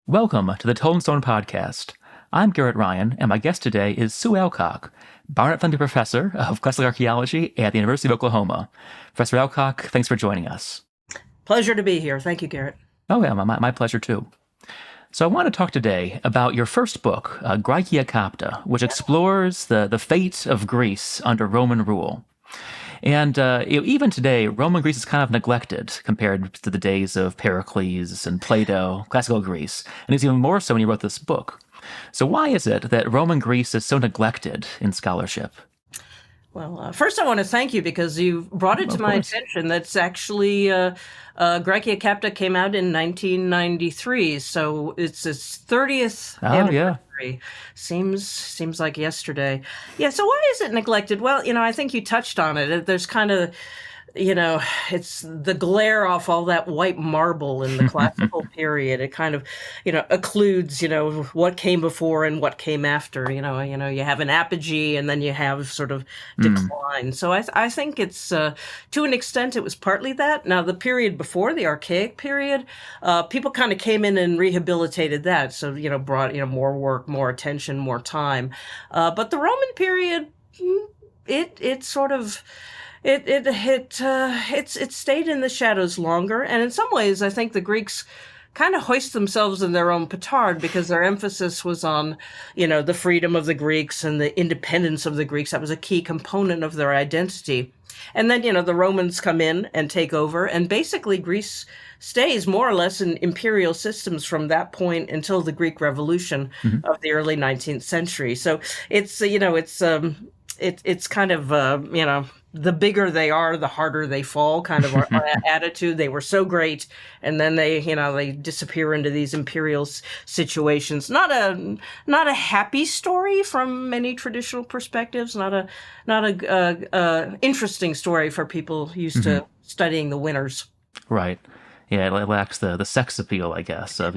Welcome to the Toldinstone Podcast. I'm Garrett Ryan, and my guest today is Sue Alcock, Barnett Fleming Professor of Classical Archaeology at the University of Oklahoma. Professor Alcock, thanks for joining us. Pleasure to be here. Thank you, Garrett. Oh, yeah, my pleasure too. So I want to talk today about your first book, Graecia Copta, which explores the fate of Greece under Roman rule. And even today, Roman Greece is kind of neglected compared to the days of Pericles and Plato, classical Greece. And it's even more so when you wrote this book. So why is it that Roman Greece is so neglected in scholarship? Well, first I want to thank you because you brought it to my attention. That's actually, Graecia Copta came out in 1993, so it's its 30th anniversary. Yeah. Seems like yesterday. Yeah, so why is it neglected? Well, I think you touched on it. There's kind of, it's the glare off all that white marble in the classical period. It kind of, occludes, what came before and what came after. You have an apogee and then you have sort of decline. So I think it's, to an extent, it was partly that. Now, the period before, the Archaic period, people kind of came in and rehabilitated that. So, brought, more work, more attention, more time. But the Roman period, it sort of... It stayed in the shadows longer, and in some ways, I think the Greeks kind of hoist themselves in their own petard because their emphasis was on, the freedom of the Greeks and the independence of the Greeks. That was a key component of their identity. And then, the Romans come in and take over, and basically Greece stays more or less in imperial systems from that point until the Greek Revolution of the early 19th century. So it's, it's kind of, the bigger they are, the harder they fall, kind of our attitude. They were so great, and then they disappear into these imperial situations. Not a happy story from many traditional perspectives. Not a interesting story for people used to studying the winners. Right. Yeah, it lacks the sex appeal, I guess, of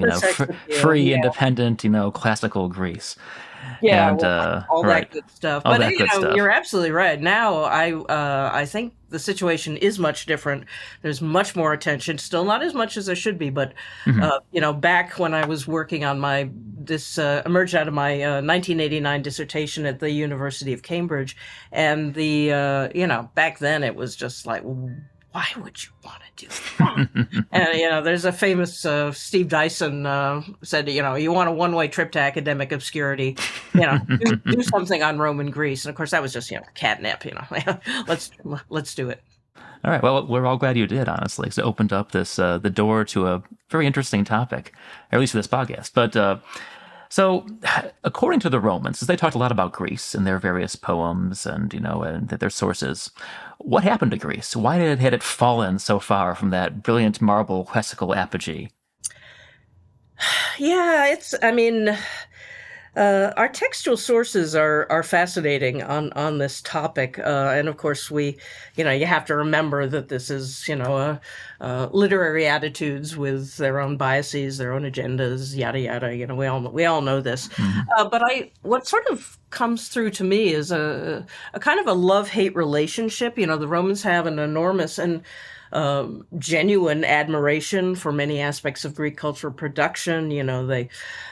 free, independent, classical Greece. Yeah, and, all that good stuff. But you're absolutely right. Now, I think the situation is much different. There's much more attention. Still not as much as there should be, but back when I was working on emerged out of my 1989 dissertation at the University of Cambridge, and back then it was just like, why would you want to do that? And, there's a famous Steve Dyson said, you want a one-way trip to academic obscurity, do something on Roman Greece. And of course, that was just, catnip, let's do it. All right. Well, we're all glad you did, honestly, because it opened up the door to a very interesting topic, or at least for this podcast. But so, according to the Romans, they talked a lot about Greece in their various poems and, and their sources. What happened to Greece? Why had it fallen so far from that brilliant marble classical apogee? Yeah, our textual sources are fascinating on this topic, and of course you have to remember that this is literary attitudes with their own biases, their own agendas, yada yada. We all know this, but what sort of comes through to me is a kind of a love-hate relationship. The Romans have an enormous and genuine admiration for many aspects of Greek cultural production.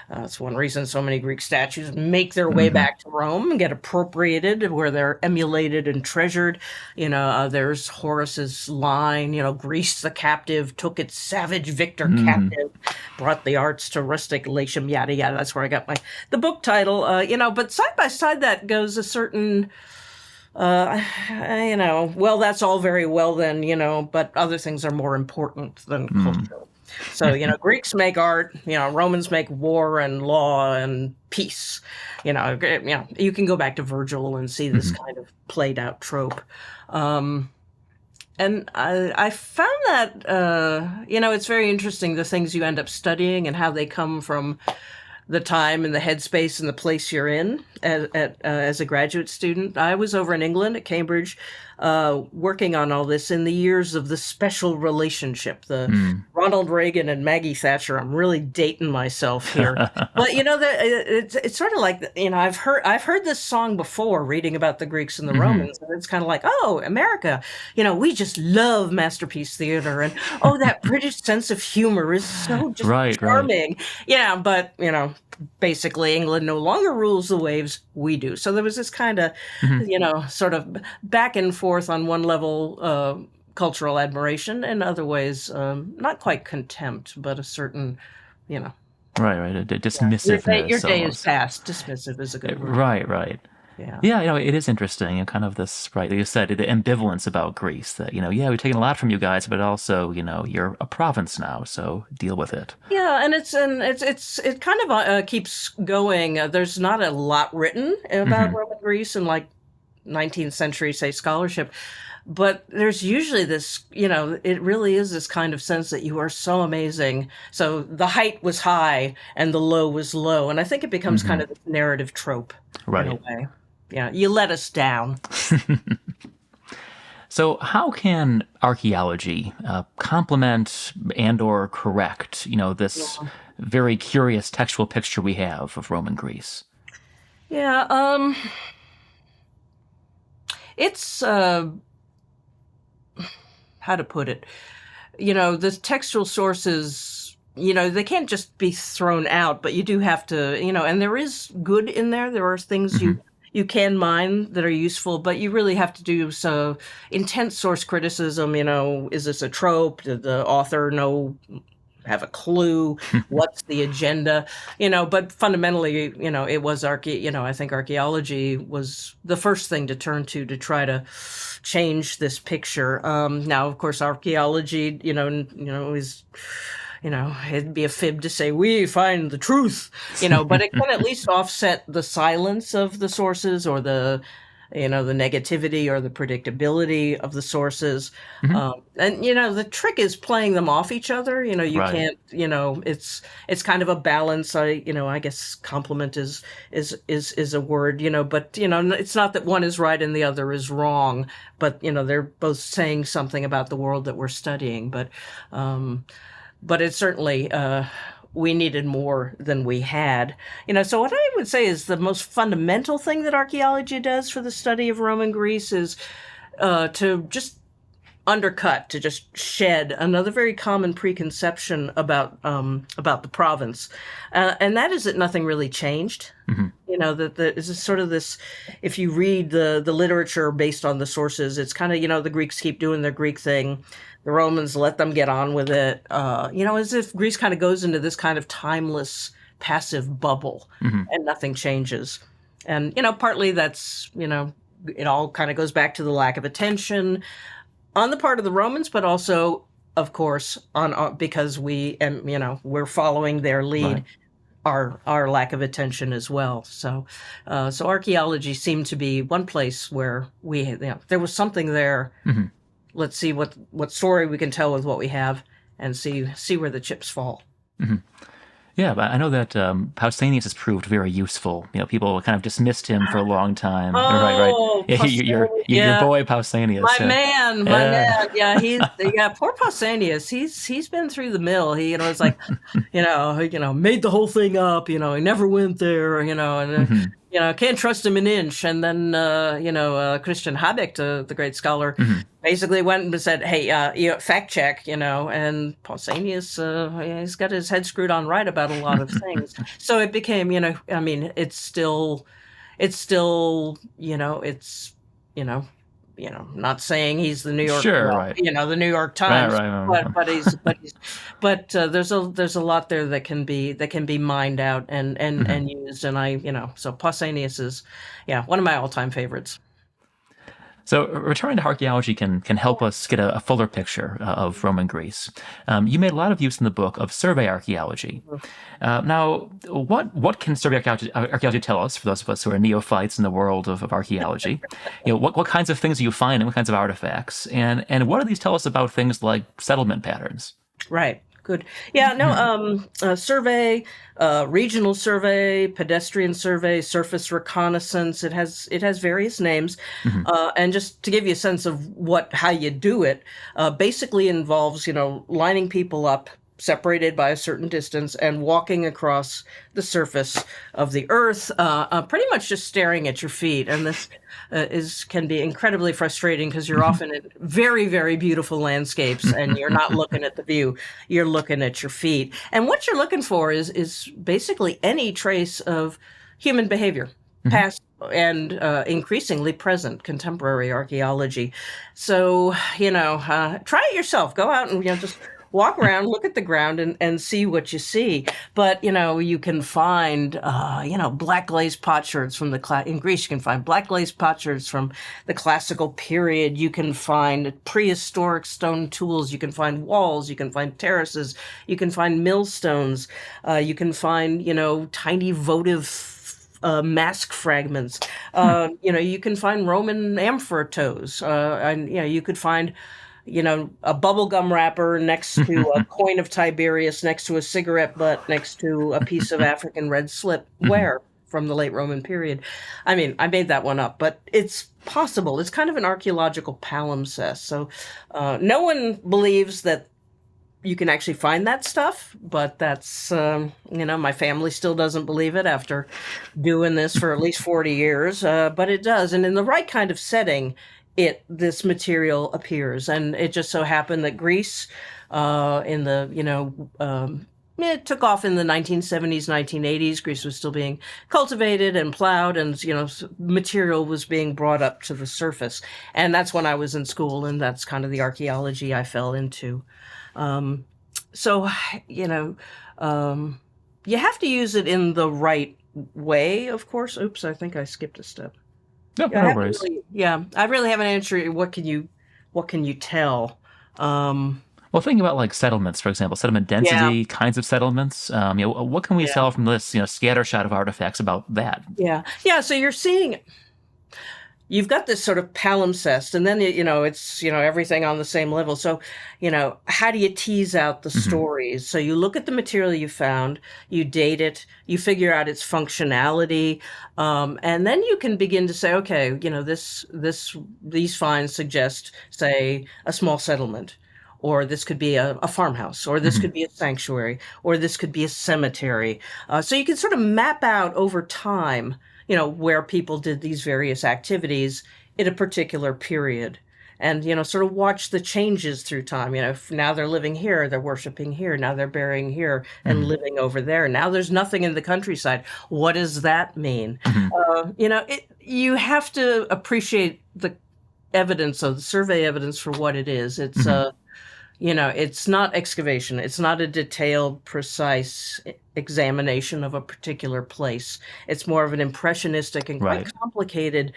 That's one reason so many Greek statues make their way back to Rome and get appropriated, where they're emulated and treasured. There's Horace's line, Greece the captive took its savage victor captive, brought the arts to rustic Latium, yada yada. That's where I got the book title. But side by side that goes a certain well, that's all very well then, but other things are more important than culture. So, Greeks make art, Romans make war and law and peace. You can go back to Virgil and see this kind of played out trope. And I found that, it's very interesting, the things you end up studying and how they come from the time and the headspace and the place you're in as a graduate student. I was over in England at Cambridge working on all this in the years of the special relationship, the Mm. Ronald Reagan and Maggie Thatcher. I'm really dating myself here, but it's sort of like, I've heard this song before, reading about the Greeks and the Mhm. Romans, and it's kind of like, oh, America, we just love masterpiece theater, and oh, that British sense of humor is so just Right, right. charming. Yeah, but basically England no longer rules the waves, we do. So there was this kind of, Mhm. sort of back and forth on one level, cultural admiration, and other ways, not quite contempt, but a certain, you know, Right, right. yeah, your Dismissiveness day is almost. past. Dismissive is a good word. Right, right. Yeah. Yeah, it is interesting and kind of this, right, like you said, the ambivalence about Greece that, yeah, we've taken a lot from you guys, but also, you're a province now, so deal with it. Yeah, and it kind of keeps going. There's not a lot written about Hmm. Roman Greece in like 19th century, say, scholarship. But there's usually this, it really is this kind of sense that you are so amazing. So the height was high and the low was low. And I think it becomes Hmm. kind of this narrative trope in a Right. way. Yeah, you let us down. So how can archaeology complement and or correct, this Yeah. very curious textual picture we have of Roman Greece? Yeah, it's how to put it. The textual sources, they can't just be thrown out, but you do have to, and there is good in there. There are things Hmm. you can mine that are useful, but you really have to do so intense source criticism. Is this a trope? Did the author have a clue? What's the agenda? But fundamentally, it was I think archaeology was the first thing to turn to try to change this picture. Now, of course, archaeology, is, it'd be a fib to say we find the truth, but it can at least offset the silence of the sources, or the negativity or the predictability of the sources. Hmm. And the trick is playing them off each other. You Right. can't, it's kind of a balance. I guess compliment is a word, but it's not that one is right and the other is wrong, but they're both saying something about the world that we're studying. But it's certainly, we needed more than we had. So what I would say is the most fundamental thing that archaeology does for the study of Roman Greece is, to just undercut, to just shed another very common preconception about the province, and that is that nothing really changed. Hmm. That is sort of this. If you read the literature based on the sources, it's kind of, the Greeks keep doing their Greek thing, the Romans let them get on with it. As if Greece kind of goes into this kind of timeless, passive bubble, Hmm. and nothing changes. And partly that's, it all kind of goes back to the lack of attention on the part of the Romans, but also, of course, because we're following their Right. lead, our lack of attention as well. So archaeology seemed to be one place where there was something there. Hmm. Let's see what story we can tell with what we have, and see where the chips fall. Hmm. Yeah, but I know that Pausanias has proved very useful. People kind of dismissed him for a long time. Right, right. Oh, Yeah, your yeah. boy Pausanias. My Yeah. man. Yeah, poor Pausanias. He's been through the mill. He, it's like, made the whole thing up. He never went there. And Hmm. can't trust him an inch. And then, Christian Habeck, the great scholar, Hmm. basically went and said, "Hey, fact check." And Pausanias, he's got his head screwed on right about a lot of things. So it became, I mean, it's still, not saying he's the New York, Sure, well, right. the New York Right, Times, right. but there's a lot there that can be mined out Mhm. and used, and so Pausanias is, one of my all-time favorites. So returning to archaeology can help us get a fuller picture of Roman Greece. You made a lot of use in the book of survey archaeology. Now, what can survey archaeology tell us, for those of us who are neophytes in the world of archaeology? What kinds of things do you find and what kinds of artifacts? And what do these tell us about things like settlement patterns? Right. Good. Yeah, no, survey, regional survey, pedestrian survey, surface reconnaissance. It has various names. Hmm. And just to give you a sense of how you do it, basically involves, lining people up separated by a certain distance and walking across the surface of the earth, pretty much just staring at your feet. And this can be incredibly frustrating because you're often in very, very beautiful landscapes and you're not looking at the view, you're looking at your feet. And what you're looking for is basically any trace of human behavior, past and increasingly present contemporary archaeology. So, try it yourself. Go out and just walk around, look at the ground, and see what you see. But you can find black glazed potsherds from in Greece. You can find black glazed potsherds from the classical period. You can find prehistoric stone tools. You can find walls. You can find terraces. You can find millstones. You can find tiny votive mask fragments. You can find Roman amphoratos, and you could find a bubblegum wrapper next to a coin of Tiberius, next to a cigarette butt, next to a piece of African red slip ware from the late Roman period. I mean, I made that one up, but it's possible. It's kind of an archaeological palimpsest. So no one believes that you can actually find that stuff, but that's, my family still doesn't believe it after doing this for at least 40 years, but it does. And in the right kind of setting, this material appears. And it just so happened that Greece, it took off in the 1970s, 1980s. Greece was still being cultivated and plowed, and material was being brought up to the surface. And that's when I was in school, and that's kind of the archaeology I fell into. So, you have to use it in the right way, of course. Oops, I think I skipped a step. Yep, no worries. I really haven't answered. What can you tell? Well, thinking about like settlements, for example, settlement density, kinds of settlements. What can we tell from this, scattershot of artifacts about that? Yeah. So you've got this sort of palimpsest, and then it's everything on the same level. So how do you tease out the stories? So you look at the material you found, you date it, you figure out its functionality, and then you can begin to say, okay, these finds suggest, say, a small settlement, or this could be a farmhouse, or this could be a sanctuary, or this could be a cemetery. So you can sort of map out over time where people did these various activities in a particular period, and, sort of watch the changes through time. If now they're living here, they're worshiping here, now they're burying here and living over there. Now there's nothing in the countryside. What does that mean? You have to appreciate the evidence of the survey evidence for what it is. It's it's not excavation. It's not a detailed, precise examination of a particular place. It's more of an impressionistic and quite complicated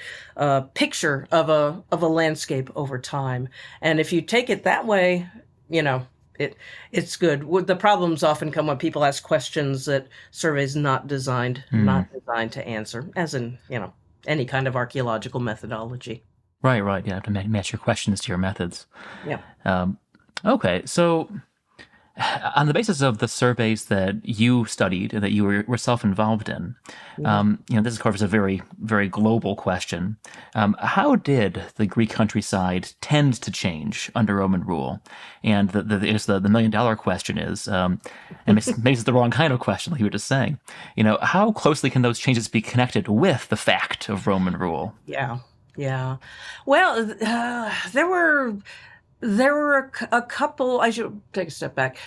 picture of a landscape over time. And if you take it that way, it's good. The problems often come when people ask questions that surveys not designed to answer, as in any kind of archaeological methodology. Right. You have to match your questions to your methods. Yeah. Okay, so on the basis of the surveys that you studied and that you were self-involved in, this, of course, is a very, very global question. How did the Greek countryside tend to change under Roman rule? And the million-dollar question is, and maybe it's the wrong kind of question, like you were just saying, how closely can those changes be connected with the fact of Roman rule? Yeah. Well, there were a couple. I should take a step back.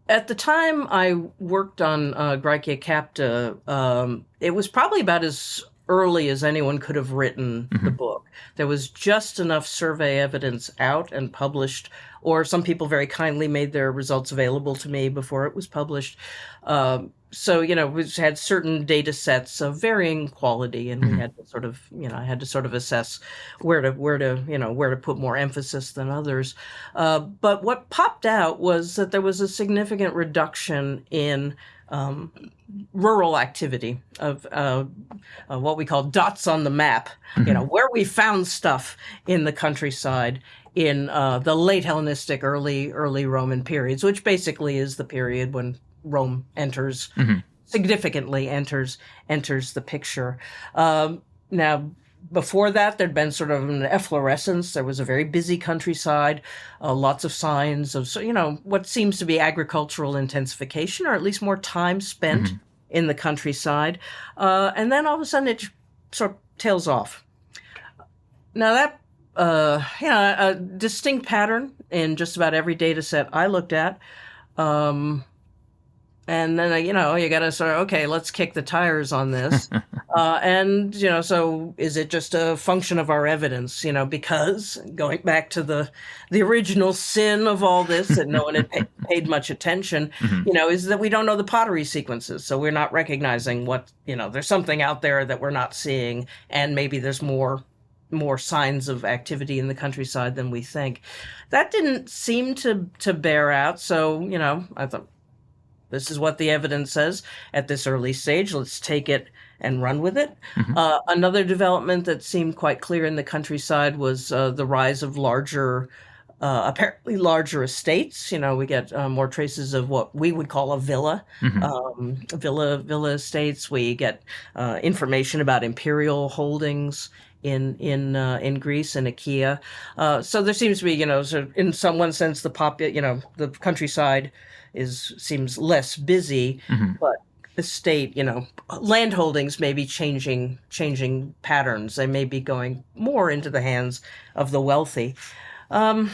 At the time I worked on Graecia Capta, it was probably about as early as anyone could have written the book. There was just enough survey evidence out and published, or some people very kindly made their results available to me before it was published. So, we had certain data sets of varying quality, and we had to sort of, I had to sort of assess where to put more emphasis than others. But what popped out was that there was a significant reduction in rural activity of what we call dots on the map, where we found stuff in the countryside in the late Hellenistic, early Roman periods, which basically is the period when Rome significantly enters the picture. Now, before that, there'd been sort of an efflorescence. There was a very busy countryside, lots of signs of, what seems to be agricultural intensification, or at least more time spent in the countryside. And then all of a sudden it sort of tails off. Now that, a distinct pattern in just about every data set I looked at. And then, you got to sort of, okay, let's kick the tires on this. And, so is it just a function of our evidence, because going back to the original sin of all this that no one had paid much attention, is that we don't know the pottery sequences. So we're not recognizing what, there's something out there that we're not seeing. And maybe there's more signs of activity in the countryside than we think. That didn't seem to bear out. So, I thought, this is what the evidence says at this early stage. Let's take it and run with it. Another development that seemed quite clear in the countryside was the rise of apparently larger estates. We get more traces of what we would call a villa, villa estates. We get information about imperial holdings in Greece and Achaia. So there seems to be, sort of in one sense, the countryside seems less busy, but the state, land holdings may be changing patterns. They may be going more into the hands of the wealthy. Now,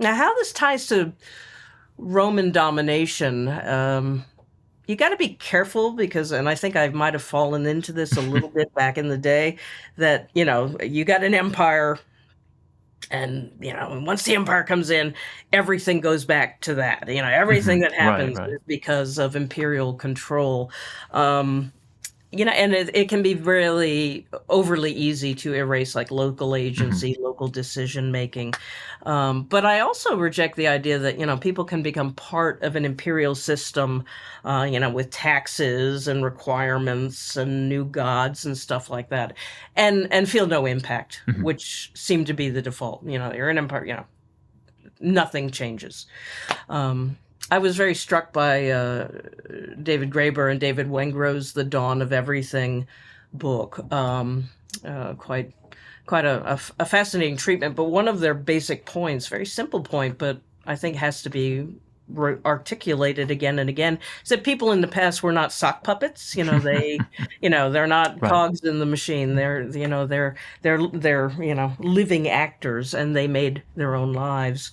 how this ties to Roman domination, you got to be careful because, and I think I might have fallen into this a little bit back in the day, that, you got an empire. And, once the empire comes in, everything goes back to that. Everything that happens is because of imperial control. And it can be really overly easy to erase like local agency, local decision making. But I also reject the idea that, people can become part of an imperial system, with taxes and requirements and new gods and stuff like that, and feel no impact, which seemed to be the default. You're an empire, nothing changes. I was very struck by David Graeber and David Wengrow's The Dawn of Everything book. Quite a fascinating treatment, but one of their basic points, very simple point, but I think has to be articulated again and again, is that people in the past were not sock puppets. They, they're not cogs in the machine. They're living actors, and they made their own lives.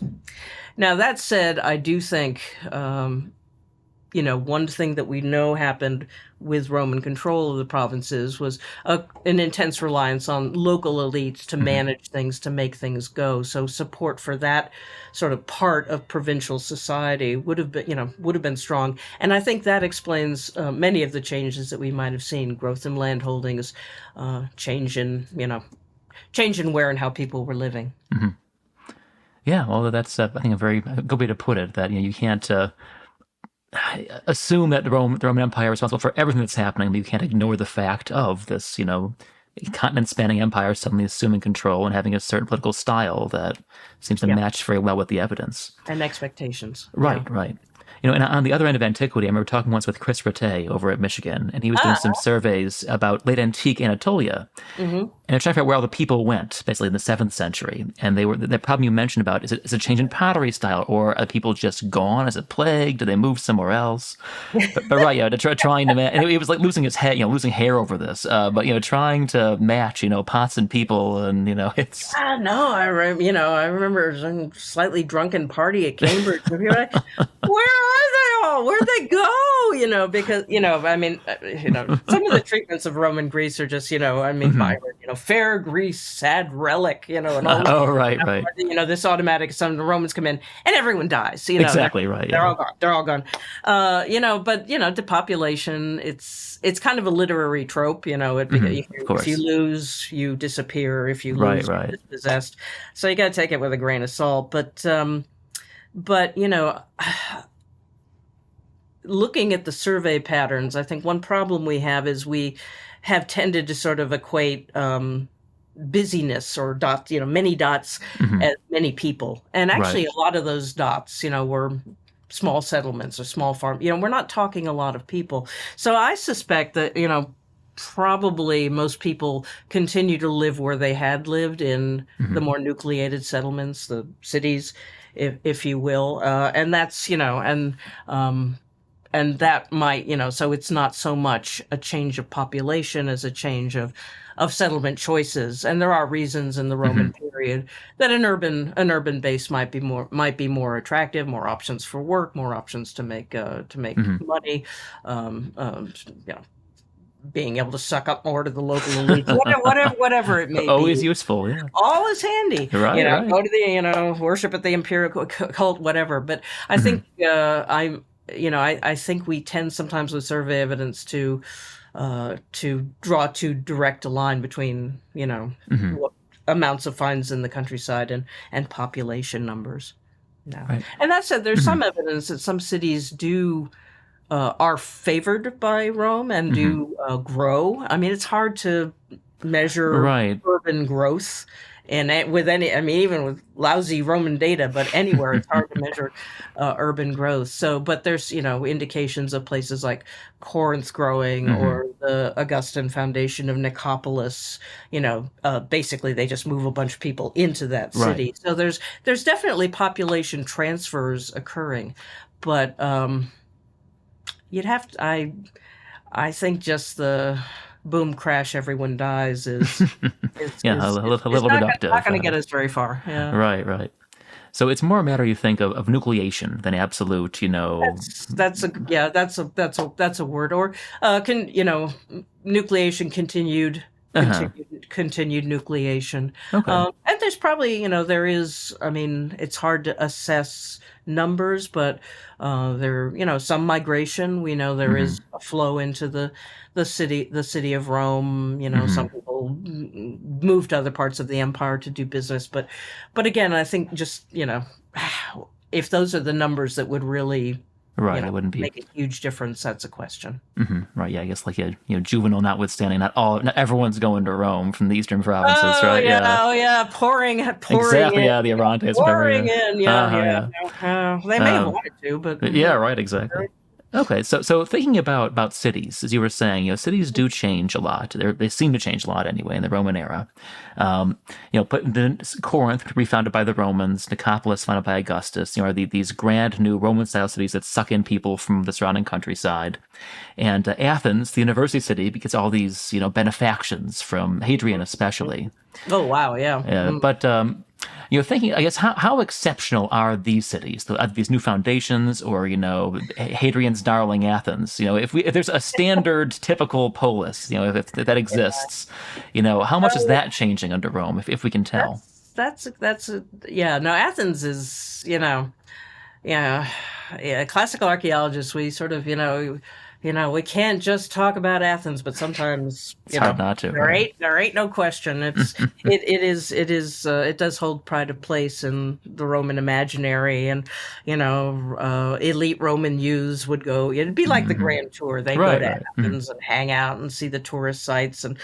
Now, that said, I do think, one thing that we know happened with Roman control of the provinces was an intense reliance on local elites to manage things, to make things go. So support for that sort of part of provincial society would have been strong. And I think that explains many of the changes that we might have seen: growth in land holdings, change in where and how people were living. Yeah, well, that's I think a very good way to put it. That you can't assume that the Roman Empire is responsible for everything that's happening, but you can't ignore the fact of this, continent-spanning empire suddenly assuming control and having a certain political style that seems to match very well with the evidence and expectations. Right. And on the other end of antiquity, I remember talking once with Chris Rattay over at Michigan, and he was doing some surveys about late antique Anatolia, and they're trying to figure out where all the people went, basically in the 7th century. And the problem you mentioned about is it a change in pottery style, or are people just gone? Is it plague? Do they move somewhere else? But right, trying to and it was like losing his head, losing hair over this. But trying to match, pots and people, and it's. No, I remember a slightly drunken party at Cambridge. Where are they all? Where'd they go? Because some of the treatments of Roman Greece are just, Byron, fair Greece, sad relic, and all. Right. This automatic. Some of the Romans come in and everyone dies. Exactly right. They're all gone. They're all gone. But depopulation. It's kind of a literary trope. If you lose, you disappear. If you lose, you're dispossessed. So you got to take it with a grain of salt. But looking at the survey patterns, I think one problem we have is we have tended to sort of equate busyness or dots, many dots Hmm. as many people. And Right. actually, a lot of those dots, were small settlements or small farm. We're not talking a lot of people. So I suspect that, probably most people continue to live where they had lived in the Hmm. more nucleated settlements, the cities, if you will. And that's, and that might, so it's not so much a change of population as a change of settlement choices. And there are reasons in the Roman Hmm. period that an urban base might be more attractive, more options for work, more options to make Hmm. money, um, um, you know, being able to suck up more to the local elites, whatever it may be. Always useful. Yeah. All is handy, Right. Right. go to the, worship at the Imperial cult, whatever. But I Hmm. think, I think we tend sometimes with survey evidence to draw too direct a line between, Hmm. what amounts of finds in the countryside and population numbers. No. Right. And that said, there's Hmm. some evidence that some cities are favored by Rome and Hmm. do grow. I mean, it's hard to measure Right. urban growth, and with any, I mean, even with lousy Roman data, but anywhere it's hard to measure urban growth. So, but there's indications of places like Corinth growing Hmm. or the Augustan foundation of Nicopolis. Basically they just move a bunch of people into that Right. city. So there's definitely population transfers occurring, but you'd have to, I think just the boom crash everyone dies is Yeah. is is, A is little not reductive. going to get us very far. Yeah. Right. Right. So it's more a matter, you think, of nucleation than absolute, That's a word. Or can nucleation continued Uh-huh. continued nucleation. Okay. And there's probably, there is, I mean, it's hard to assess numbers, but there, some migration. We know there Hmm. is a flow into the city of Rome. Hmm. Some people move to other parts of the empire to do business, but again, I think just, if those are the numbers that would really, Right. It wouldn't be. make a huge difference, that's a question. Right. Yeah. I guess like, juvenile notwithstanding, not everyone's going to Rome from the eastern provinces, Oh right? yeah, Yeah. oh yeah, pouring Exactly. in, Yeah. The Orontes, whatever. pouring Yeah. in. Yeah, Uh-huh. yeah. Yeah. They may have Um, wanted to, but yeah. Right. Exactly. Okay, so thinking about cities, as you were saying, cities do change a lot. They seem to change a lot anyway in the Roman era. Um, but then Corinth, refounded by the Romans, Nicopolis, founded by Augustus, are these grand new Roman-style cities that suck in people from the surrounding countryside. And Athens, the university city, gets all these benefactions from Hadrian, especially. oh wow, yeah. But thinking, I guess, how exceptional are these cities, these new foundations, or Hadrian's darling Athens? If there's a standard, typical polis, if that exists, how much is that changing under Rome, if we can tell? Yeah. No, Athens is, yeah, yeah. Classical archaeologists, we sort of, we can't just talk about Athens, but sometimes, It's hard not to, right? there ain't no question. It does hold pride of place in the Roman imaginary, and elite Roman youths would go. It'd be like the Hmm. Grand Tour. They go Right, to right. Hmm. Athens and hang out and see the tourist sites, and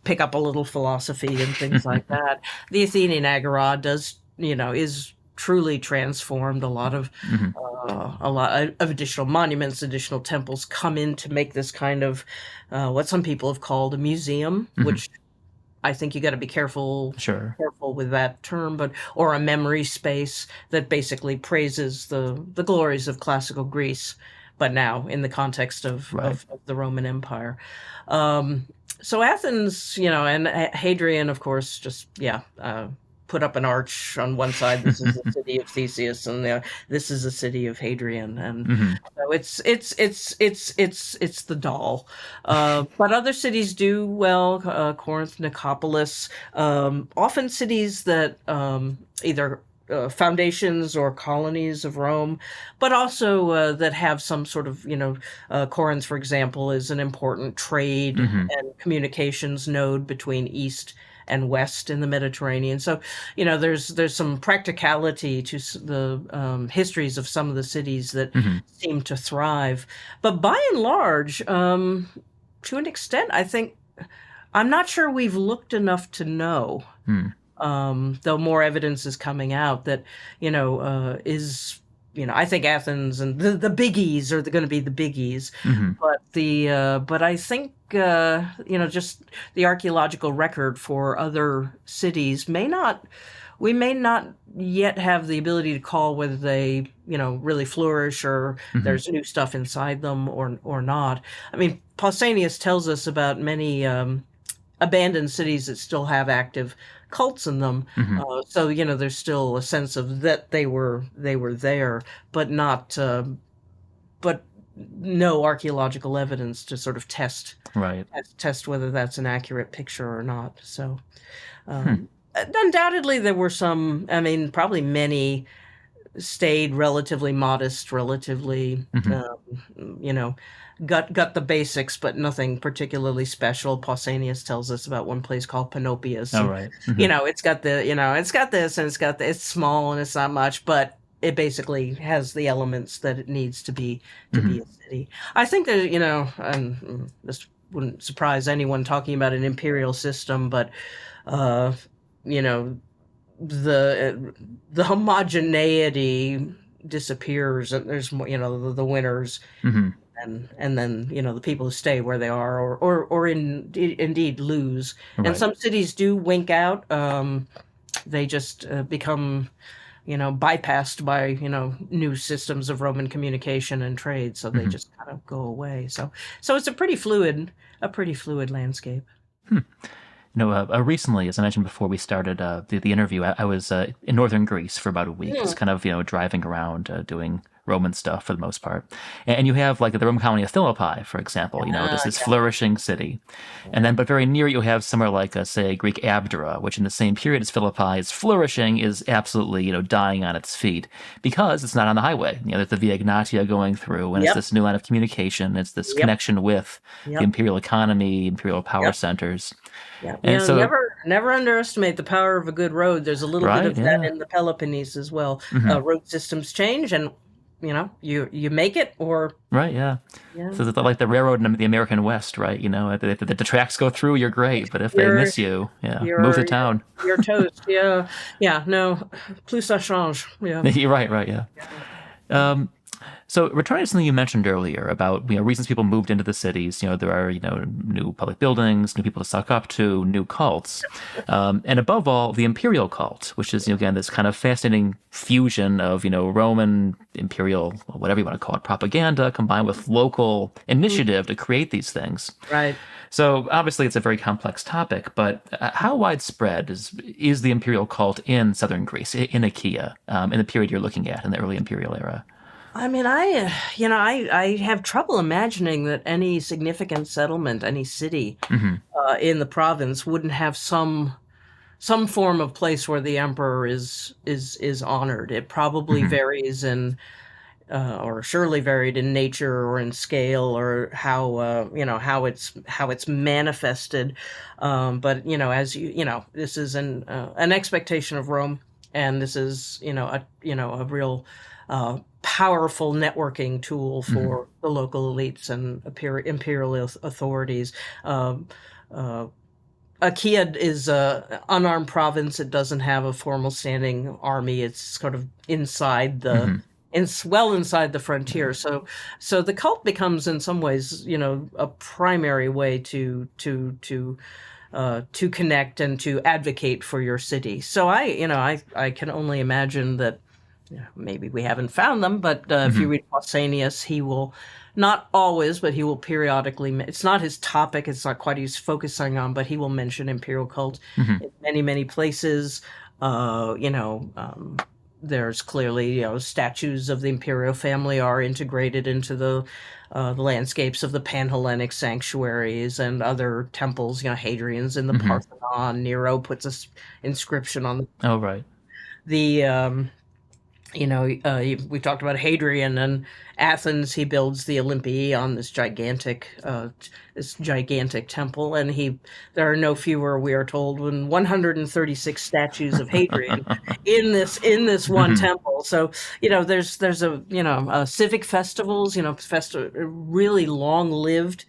pick up a little philosophy and things like that. The Athenian Agora is truly transformed. Hmm. A lot of additional monuments, additional temples come in to make this kind of what some people have called a museum, Hmm. which I think you got to be Sure. careful with that term, but or a memory space that basically praises the glories of classical Greece, but now in the context of Right. of the Roman Empire. Um, so Athens, and Hadrian, of course, just put up an arch on one side. This is the city of Theseus, and this is the city of Hadrian, and Hmm. so it's the doll. But other cities do well. Corinth, Nicopolis, often cities that either foundations or colonies of Rome, but also that have some sort of, Corinth, for example, is an important trade Hmm. and communications node between East and West in the Mediterranean. So, there's some practicality to the histories of some of the cities that Hmm. seem to thrive. But by and large, to an extent, I think I'm not sure we've looked enough to know. Hmm. Though more evidence is coming out that, I think Athens and the biggies are going to be the biggies, Hmm. but I think, just the archaeological record for other cities we may not yet have the ability to call whether they, really flourish or Hmm. there's new stuff inside them or not. I mean, Pausanias tells us about many, abandoned cities that still have active cults in them. Hmm. So there's still a sense of that they were there, but not but no archaeological evidence to sort of Right. test whether that's an accurate picture or not. So Hmm. undoubtedly there were some. I mean, probably many stayed relatively modest, relatively, Hmm. you know, got the basics, but nothing particularly special. Pausanias tells us about one place called Panopius, All and right. Hmm. it's got this, and it's small and it's not much, but it basically has the elements that it needs to be Hmm. a city. I think that and this wouldn't surprise anyone talking about an imperial system, but uh, you know the homogeneity disappears, and there's more, the winners, Hmm. and then the people who stay where they are, or indeed lose. And Right. some cities do wink out. They just become bypassed by new systems of Roman communication and trade, so they Hmm. just kind of go away. So it's a pretty fluid landscape. Recently, as I mentioned before we started the interview, I was in northern Greece for about a week, Hmm. just kind of driving around doing Roman stuff for the most part. And you have like the Roman colony of Philippi, for example. This Yeah. flourishing city, and then but very near it you have somewhere like say Greek Abdera, which in the same period as Philippi is flourishing, is absolutely dying on its feet because it's not on the highway. There's the Via Egnatia going through, and it's Yep. this new line of communication. It's this Yep. connection with the Yep. imperial economy, imperial power Yep. centers. Yeah, And so, never underestimate the power of a good road. There's a little bit right, of that yeah. in the Peloponnese as well. Hmm. Road systems change, and you make it, or Right, yeah. yeah, So it's like the railroad in the American West, right? If the tracks go through, you're great, but if they you're miss you, yeah, move you're to town. you're toast. Yeah, yeah. No, plus ça change. Yeah. You're right, right, yeah. Yeah. Um, So returning to something you mentioned earlier about reasons people moved into the cities, there are new public buildings, new people to suck up to, new cults, and above all the imperial cult, which is again this kind of fascinating fusion of Roman imperial, whatever you want to call it, propaganda combined with local Mm, initiative to create these things. right. So obviously it's a very complex topic, but how widespread is the imperial cult in southern Greece, in Achaia, in the period you're looking at, in the early imperial era? I mean, I have trouble imagining that any significant settlement, any city Hmm. in the province wouldn't have some form of place where the emperor is honored. It probably Hmm. varies in, or surely varied in nature or in scale or how how it's manifested. But as this is an expectation of Rome, and this is a real powerful networking tool Hmm. for the local elites and imperial authorities. Um, uh, Achaia is a unarmed province. It doesn't have a formal standing army. It's sort of Hmm. well inside the frontier. So the cult becomes in some ways, a primary way to connect and to advocate for your city. So I can only imagine that, maybe we haven't found them, but if you Hmm. read Pausanias, he will not always, but he will periodically. It's not his topic. It's not quite he's focusing on, but he will mention imperial cult Hmm. in many places. Uh, you know, um, there's clearly statues of the imperial family are integrated into the landscapes of the Panhellenic sanctuaries and other temples. Hadrian's in the Hmm. Parthenon. Nero puts a inscription on Oh, right. the we talked about Hadrian and Athens. He builds the Olympii, this gigantic temple, and there are no fewer, we are told, than 136 statues of Hadrian in this one Hmm. temple. So there's a civic festivals, really long lived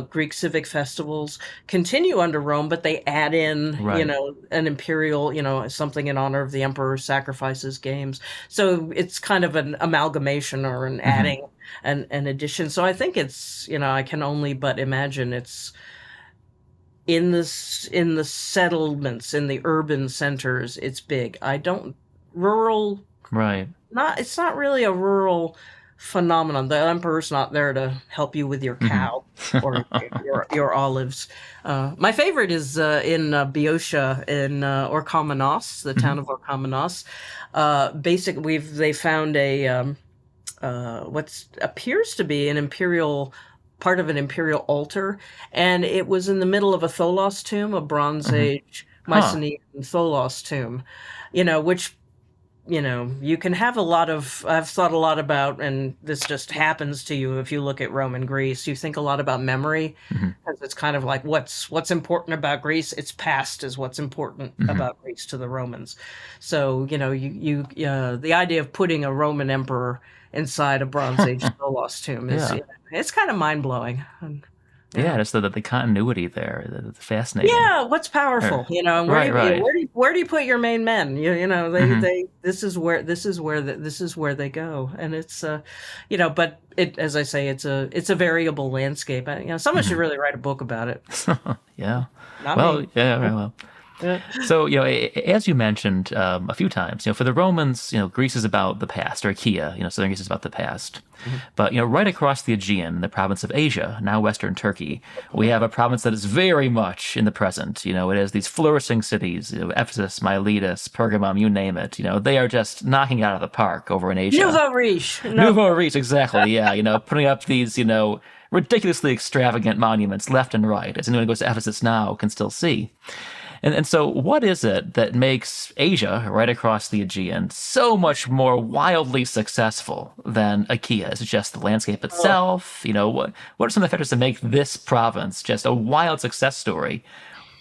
Greek civic festivals continue under Rome, but they add in, Right. an imperial, something in honor of the emperor sacrifices games. So it's kind of an amalgamation or an Hmm. adding, an addition. So I think it's, I can only but imagine it's in the settlements, in the urban centers, it's big. I don't rural Right. not it's not really a rural phenomenon. The emperor's not there to help you with your Hmm. cow or your olives. My favorite is in Boeotia in Orchomenos, the Hmm. town of Orchomenos. They found a what appears to be an imperial part of an imperial altar, and it was in the middle of a Tholos tomb, a Bronze Hmm. Age Huh. Mycenaean Tholos tomb. Which you can have a lot of. I've thought a lot about, and this just happens to you if you look at Rome and Greece. You think a lot about memory, Hmm. because it's kind of like what's important about Greece. Its past is what's important Hmm. about Greece to the Romans. So the idea of putting a Roman emperor inside a Bronze Age Tholos tomb is Yeah. it's kind of mind blowing. Yeah, Yeah. just the continuity there. That's fascinating. Yeah, what's powerful, Or, and right, right. where do you put your main men? Hmm. This is where they go, and it's but as I say, it's a variable landscape. Someone should Hmm. really write a book about it. Yeah. Not Well, me. yeah, right, well. Yeah. So, as you mentioned a few times, for the Romans, Greece is about the past, or Achaia, southern Greece is about the past. Mhm. But, right across the Aegean, in the province of Asia, now Western Turkey, we have a province that is very much in the present. It has these flourishing cities, Ephesus, Miletus, Pergamum, you name it. They are just knocking it out of the park over in Asia. Nouveau riche. No. Nouveau riche, exactly, yeah. Putting up these, ridiculously extravagant monuments left and right, as anyone who goes to Ephesus now can still see. And so, what is it that makes Asia, right across the Aegean, so much more wildly successful than Achaia? Is it just the landscape Oh. itself? What are some of the factors that make this province just a wild success story,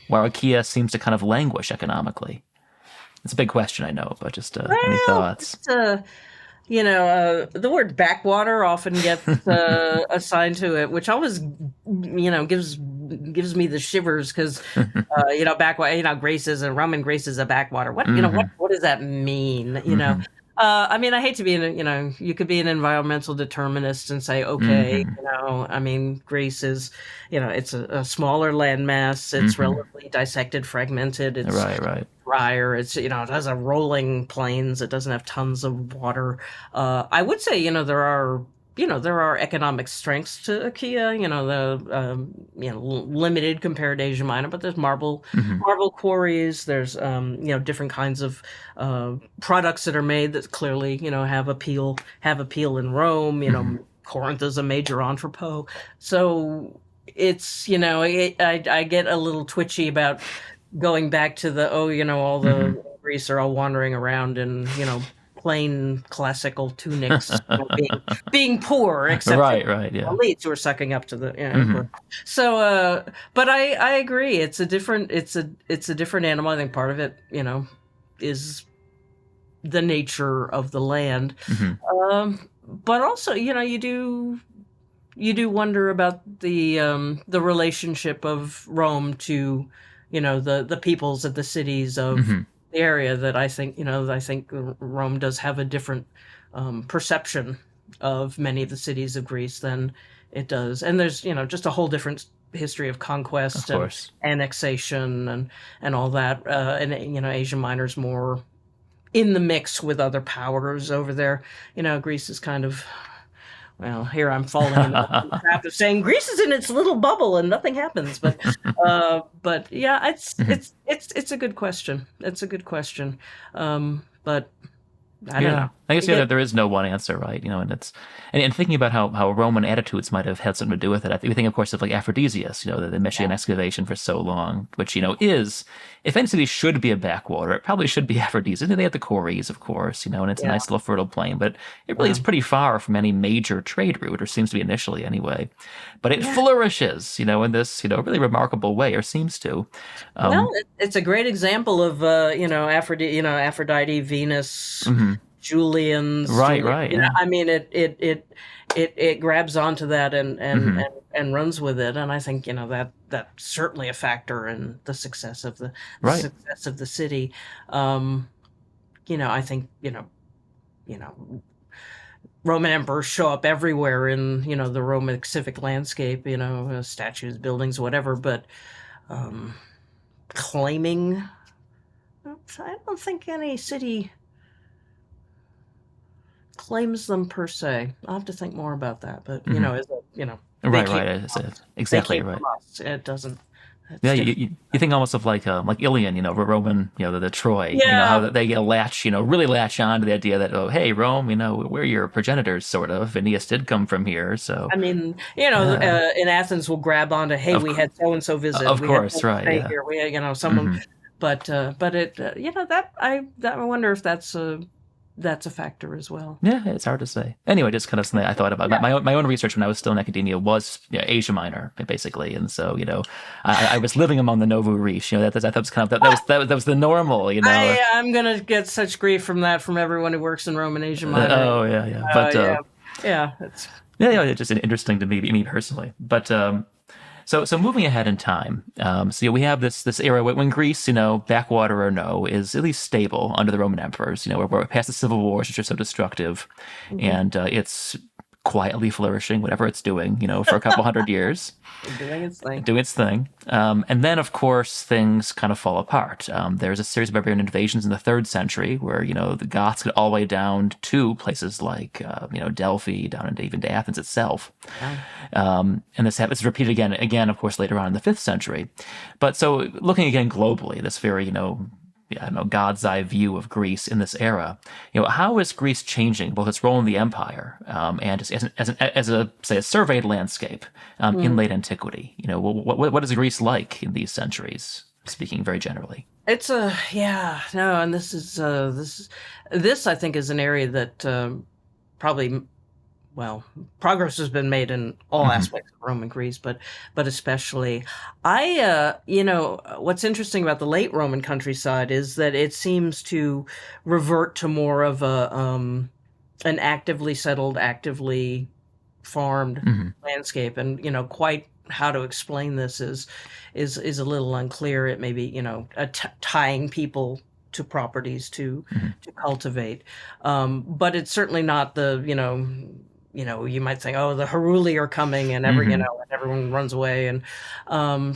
while Achaia seems to kind of languish economically? It's a big question, I know, but just any Well, thoughts? it's the word backwater often gets assigned to it, which always, gives me the shivers because, backwater. Roman Greece is a backwater. What you know Hmm. what does that mean? Hmm. I mean, I hate to be you could be an environmental determinist and say, okay, Hmm. I mean, Greece is, it's a smaller landmass. It's Hmm. relatively dissected, fragmented. It's Right, right. drier. It has a rolling plains. It doesn't have tons of water. I would say, there are economic strengths to Achaia. Limited compared to Asia Minor, but there's Hmm. marble quarries. There's different kinds of products that are made that clearly have appeal in Rome. Hmm. Corinth is a major entrepot, so it's I get a little twitchy about going back to all Hmm. the Greece are all wandering around in plain classical tunics, being poor, except for Right, right, yeah. elites who are sucking up to the Hmm. emperor. So, but I agree. It's a different animal. I think part of it, is the nature of the land. Hmm. But also, you do wonder about the relationship of Rome to, the peoples of the cities of Hmm. the area. That I think Rome does have a different perception of many of the cities of Greece than it does, and there's just a whole different history of Of conquest and course. annexation and all that. And Asia Minor's more in the mix with other powers over there. Greece is kind of, well, here I'm falling into the trap of saying Greece is in its little bubble and nothing happens. But yeah, Mhm. it's a good question. It's a good question. But I don't Yeah, know. I guess You yeah, get there is no one answer, right? And and thinking about how Roman attitudes might have had something to do with it. I think we think, of course, of like Aphrodisias, the Michigan excavation for so long, which is if any city should be a backwater, it probably should be Aphrodisias. They had the quarries, of course, and it's a yeah, nice little fertile plain, but it really yeah, is pretty far from any major trade route, or seems to be initially anyway. But it yeah. flourishes, in this really remarkable way, or seems to. Well, Um, it's a great example of Aphrodite, Venus mhm. Julians, Right, right, yeah. I mean, it grabs onto that Hmm. and runs with it, and I think that's certainly a factor in the success of the Right. success of the city. Um, I think you know Roman emperors show up everywhere in the Roman civic landscape, statues, buildings, whatever, but um, claiming. I don't think any city claims them per se. I'll have to think more about that. But Hmm. as a, they Right, came right. from us. They Exactly came from right. us. It doesn't. Yeah, It's different. you think almost of like Ilion, Roman, the Troy, how Yeah. they latch, really latch on to the idea that, oh, hey, Rome, we're your progenitors, sort of. Aeneas did come from here, so I mean, yeah, in Athens, we'll grab onto, hey, of we cou- had so and so visit, of we had course, someone right, stay yeah. here, we had, someone, Hmm. but it, I wonder if that's a factor as well. Yeah, it's hard to say. Anyway, just kind of something I thought about. Yeah. My own research when I was still in academia was Asia Minor, basically, and so I was living among the Novu Riche. That was kind of that was the normal. I'm gonna get such grief from everyone who works in Roman Asia Minor. Oh yeah, yeah. But Yeah, yeah, it's yeah, it's just interesting to me personally. But so moving ahead in time, so we have this era when Greece, backwater or no, is at least stable under the Roman emperors. We're past the civil wars, which are so destructive, mhm, and it's quietly flourishing, whatever it's doing, for a couple hundred years, doing its thing. doing its thing. And then, of course, things kind of fall apart. There's a series of barbarian invasions in the third century where, the Goths get all the way down to places like, Delphi, down into even to Athens itself. Yeah. And this happens repeated again, of course, later on in the fifth century. But so looking again globally, this very, I don't know, God's eye view of Greece in this era. How is Greece changing both its role in the empire and as a say a surveyed landscape in Mm. late antiquity? What is Greece like in these centuries? Speaking very generally. It's a yeah no, and this I think is an area that probably well, progress has been made in all Hmm. aspects of Roman Greece, but especially, what's interesting about the late Roman countryside is that it seems to revert to more of an actively settled, actively farmed Hmm. landscape, and quite how to explain this is a little unclear. It may be tying people to properties Hmm. to cultivate, but it's certainly not the you might think, oh, the Heruli are coming, and Hmm. and everyone runs away, and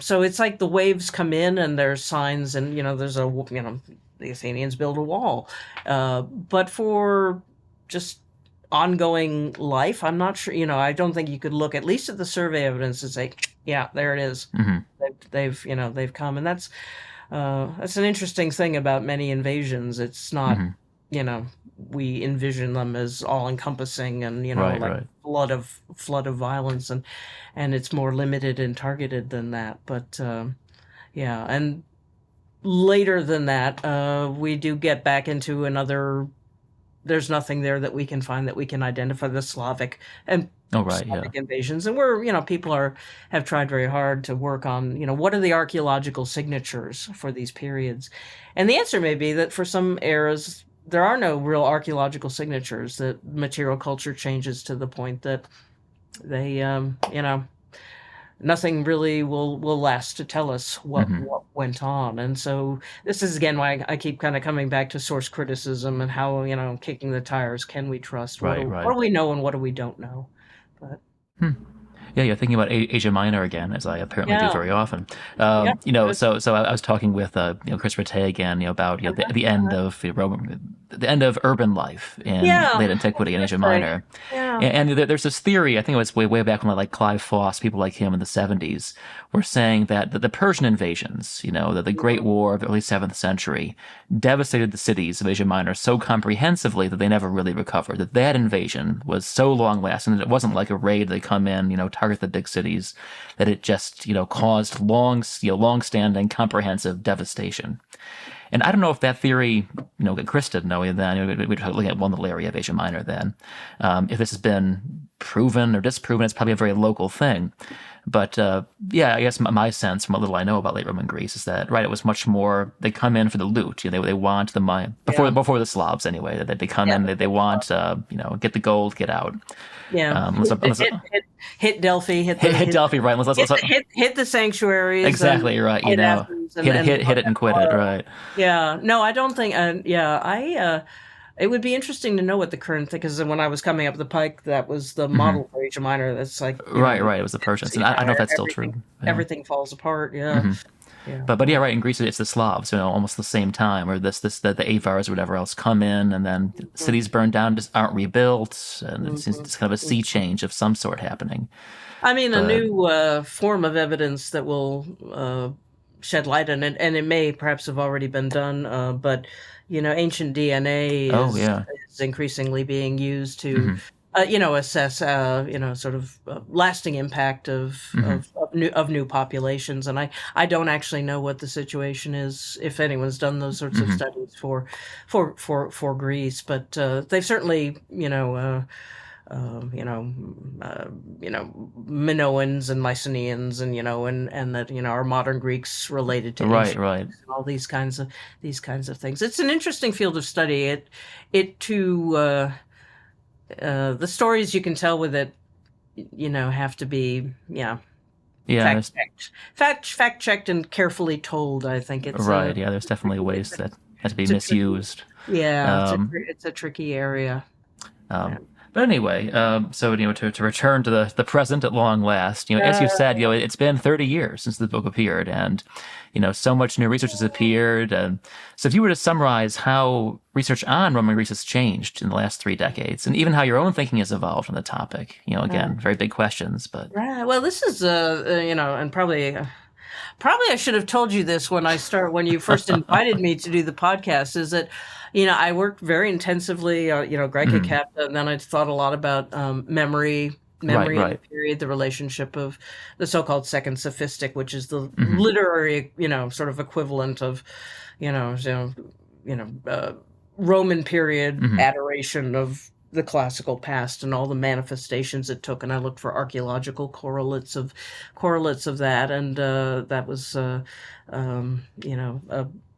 so it's like the waves come in, and there's signs, and there's the Athenians build a wall, but for just ongoing life, I'm not sure. I don't think you could look at least at the survey evidence and say, yeah, there it is. Hmm. They've come, and that's an interesting thing about many invasions. It's not, Hmm. you know, we envision them as all encompassing and, Right, like right. flood of violence, and it's more limited and targeted than that. But yeah, and later than that, we do get back into another. There's nothing there that we can find that we can identify the and Oh, right, yeah. Slavic invasions, and people have tried very hard to work on what are the archaeological signatures for these periods, and the answer may be that for some eras there are no real archaeological signatures. That material culture changes to the point that they nothing really will last to tell us Hmm. what went on. And so this is again why I keep kind of coming back to source criticism and how kicking the tires. Can we trust Right, what right. do we know and what do we don't know? But Hmm. Yeah, you're thinking about Asia Minor again, as I apparently do yeah, very often. yeah, good. So I was talking with Chris Rattay again, about the end of the end of urban life in Yeah, late I was antiquity in gonna Asia say, Minor, yeah. and there's this theory. I think it was way back when like Clive Foss, people like him in the '70s, were saying that the Persian invasions, that the Great War of the early seventh century, devastated the cities of Asia Minor so comprehensively that they never really recovered. That invasion was so long lasting that it wasn't like a raid. They come in, target the big cities, that it just caused long standing comprehensive devastation. And I don't know if that theory, Chris didn't know then. We were looking at one little area of Asia Minor then. If this has been proven or disproven, it's probably a very local thing. But yeah, I guess my sense from what little I know about late Roman Greece is that right, it was much more they come in for the loot. They want the money Yeah. before the Slavs anyway. That they come Yeah. in, they want get the gold, get out. Yeah. Hit Delphi, Hit Delphi, right? hit the sanctuaries and Exactly right. hit Athens Hit it and quit it. Right. Yeah. No, I don't think. It would be interesting to know what the current thing, because when I was coming up the pike, that was the model for Asia Minor. That's like right. It was the Persians, and I don't know if that's still true. Yeah. Everything falls apart. Yeah. Yeah. But yeah, right. In Greece, it's the Slavs, almost the same time, or the Avars or whatever else come in, and then cities burn down, just aren't rebuilt, and it's kind of a sea change of some sort happening. I mean, a new form of evidence that will shed light on it, and it may perhaps have already been done, but ancient DNA is increasingly being used to assess sort of lasting impact of new populations. And I don't actually know what the situation is, if anyone's done those sorts of studies for Greece, but they've certainly Minoans and Mycenaeans, and that are modern Greeks related to right, and all these kinds of things. It's an interesting field of study. The stories you can tell with it, have to be fact checked and carefully told. I think it's right. There's definitely ways that have to be misused. It's a tricky area. But anyway, so to return to the present at long last, as you said, it's been 30 years since the book appeared, and so much new research has appeared. And so, if you were to summarize how research on Roman Greece has changed in the last 3 decades, and even how your own thinking has evolved on the topic, again, very big questions. But well, this is and probably I should have told you this when you first invited me to do the podcast, is that I worked very intensively, Grecia Capta, and then I thought a lot about memory in the period, the relationship of the so-called Second Sophistic, which is the literary, sort of equivalent of, Roman period adoration of the classical past and all the manifestations it took. And I looked for archaeological correlates of that, and that was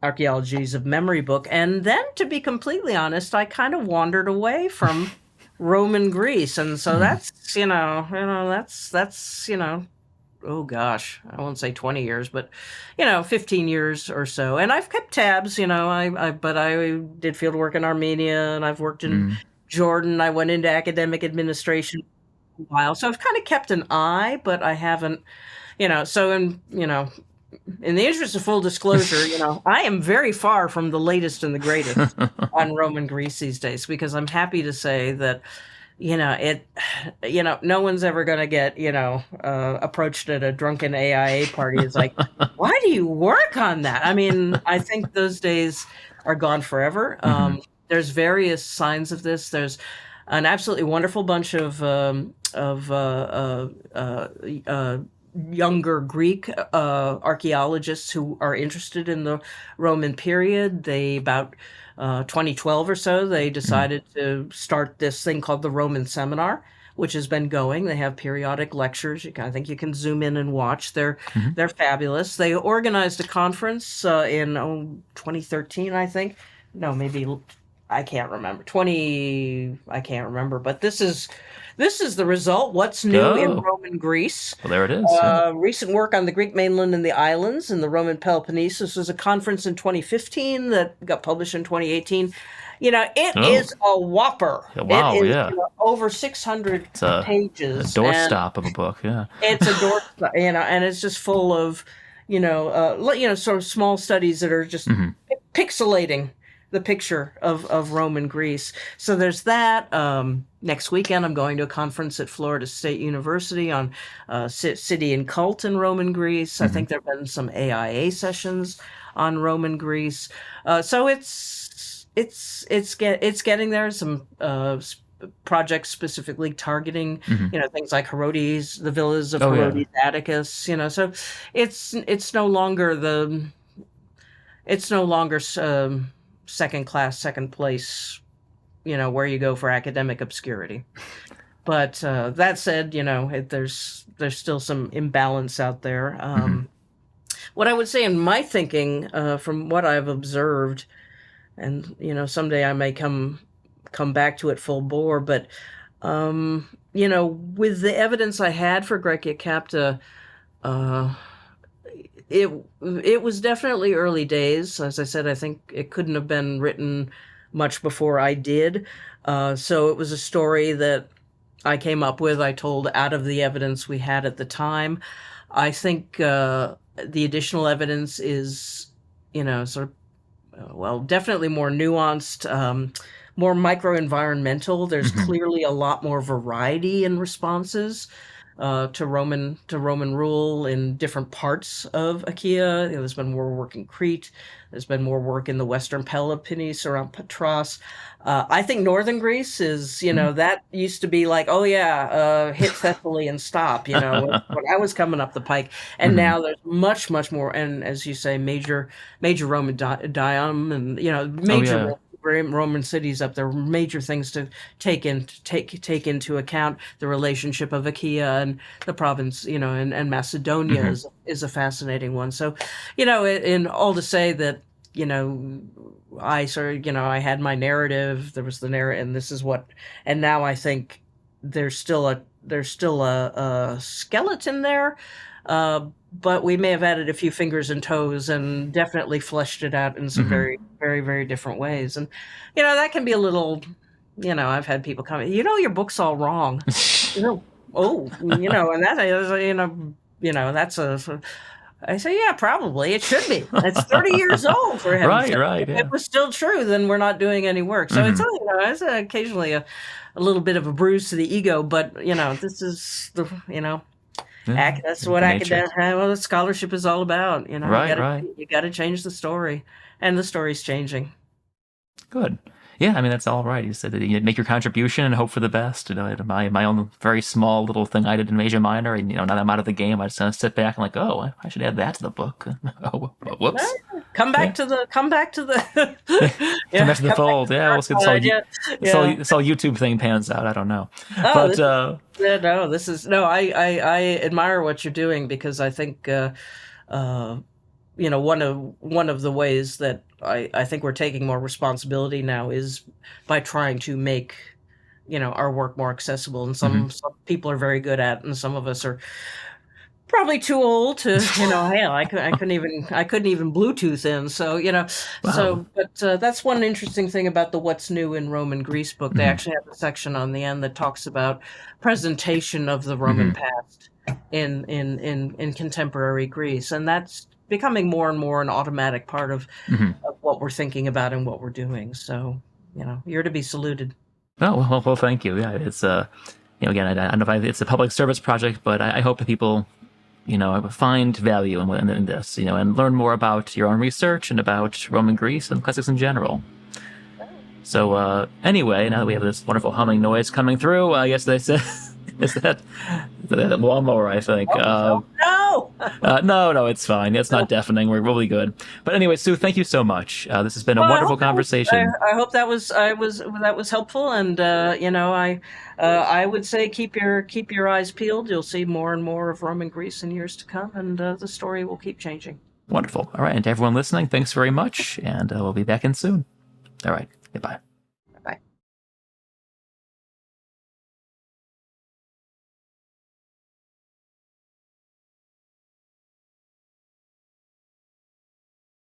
Archaeologies of Memory book. And then, to be completely honest, I kind of wandered away from Roman Greece, and so that's oh gosh, I won't say 20 years, but 15 years or so. And I've kept tabs, but I did field work in Armenia, and I've worked in Jordan. I went into academic administration for a while, so I've kind of kept an eye, but I haven't, so in the interest of full disclosure, I am very far from the latest and the greatest on Roman Greece these days, because I'm happy to say that, no one's ever going to get, approached at a drunken AIA party. It's like, why do you work on that? I mean, I think those days are gone forever. There's various signs of this. There's an absolutely wonderful bunch of younger Greek archaeologists who are interested in the Roman period. About 2012 or so, they decided to start this thing called the Roman Seminar, which has been going. They have periodic lectures. I think you can zoom in and watch. They're fabulous. They organized a conference in 2013, I think. No, maybe I can't remember. I can't remember. But this is the result. What's new in Roman Greece? Well, there it is. Recent work on the Greek mainland and the islands in the Roman Peloponnesus was a conference in 2015 that got published in 2018. It is a whopper. Wow, it is, over 600 pages. A doorstop of a book, yeah. It's a doorstop, and it's just full of, sort of small studies that are just pixelating the picture of Roman Greece. So there's that. Next weekend, I'm going to a conference at Florida State University on city and cult in Roman Greece. I think there have been some AIA sessions on Roman Greece. So it's getting there. Some projects specifically targeting, things like Herodes, the villas of Herodes Atticus. So it's no longer second class, second place, where you go for academic obscurity. But that said, there's still some imbalance out there. Hmm. What I would say in my thinking, from what I've observed, and someday I may come back to it full bore, but with the evidence I had for Grecia Capta, uh, it it was definitely early days. As I said, I think it couldn't have been written much before I did. So it was a story that I came up with. I told out of the evidence we had at the time. I think the additional evidence is, sort of, well, definitely more nuanced, more microenvironmental. There's Hmm. clearly a lot more variety in responses to Roman rule in different parts of Achaia. There's been more work in Crete. There's been more work in the Western Peloponnese around Patras. I think Northern Greece is, that used to be like, oh yeah, hit Thessaly and stop, when I was coming up the pike. And Hmm. now there's much, much more. And as you say, major Roman dime and, Oh major yeah. Roman cities up there, major things to take into account. The relationship of Achaia and the province, and Macedonia Hmm. is a fascinating one. So, in all to say that, I sort of, I had my narrative. There was the narrative, and this is what. And now I think there's still a skeleton there, but we may have added a few fingers and toes, and definitely fleshed it out in some Hmm. very, very, very different ways. And that can be a little. I've had people come. Your book's all wrong. Oh, and that is, that's a. I say, yeah, probably it should be. It's 30 years old, for heaven's Right, sake. right, If it yeah. was still true, then we're not doing any work. So Hmm. it's occasionally a little bit of a bruise to the ego, but this is the Yeah, that's what the nature. academic well, the scholarship is all about. Right, right. You gotta change the story, and the story's changing. Good. Yeah, I mean that's all right. You said that you make your contribution and hope for the best. My own very small little thing I did in Asia Minor, and now that I'm out of the game, I just kind of sit back and like, oh, I should add that to the book. Oh, whoops. Yeah. Come back to the Come yeah, back to the come back to fold. the Yeah, we'll dark see. side. Yeah, yeah. This all YouTube thing pans out. I don't know, Oh, but this is yeah, no, this is no. I admire what you're doing, because I think uh, one of the ways that I think we're taking more responsibility now is by trying to make our work more accessible. And mhm. some people are very good at, and some of us are probably too old to, hell, I couldn't even Bluetooth in. So, Wow. but that's one interesting thing about the What's New in Roman Greece book. They Hmm. actually have a section on the end that talks about presentation of the Roman Hmm. past in contemporary Greece. And that's becoming more and more an automatic part Hmm. of what we're thinking about and what we're doing. So, you're to be saluted. Oh well, thank you. Yeah, it's again, I don't know if it's a public service project, but I hope that people find value in this, and learn more about your own research and about Roman Greece and classics in general. So anyway, now that we have this wonderful humming noise coming through, I guess they said is that lawnmower? I think. Oh, oh no! No, it's fine. It's not deafening. We're really good. But anyway, Sue, thank you so much. This has been a Well, wonderful conversation. I hope that was helpful, and I would say keep your eyes peeled. You'll see more and more of Roman Greece in years to come, and the story will keep changing. Wonderful. All right, and to everyone listening, thanks very much, and we'll be back in soon. All right, goodbye.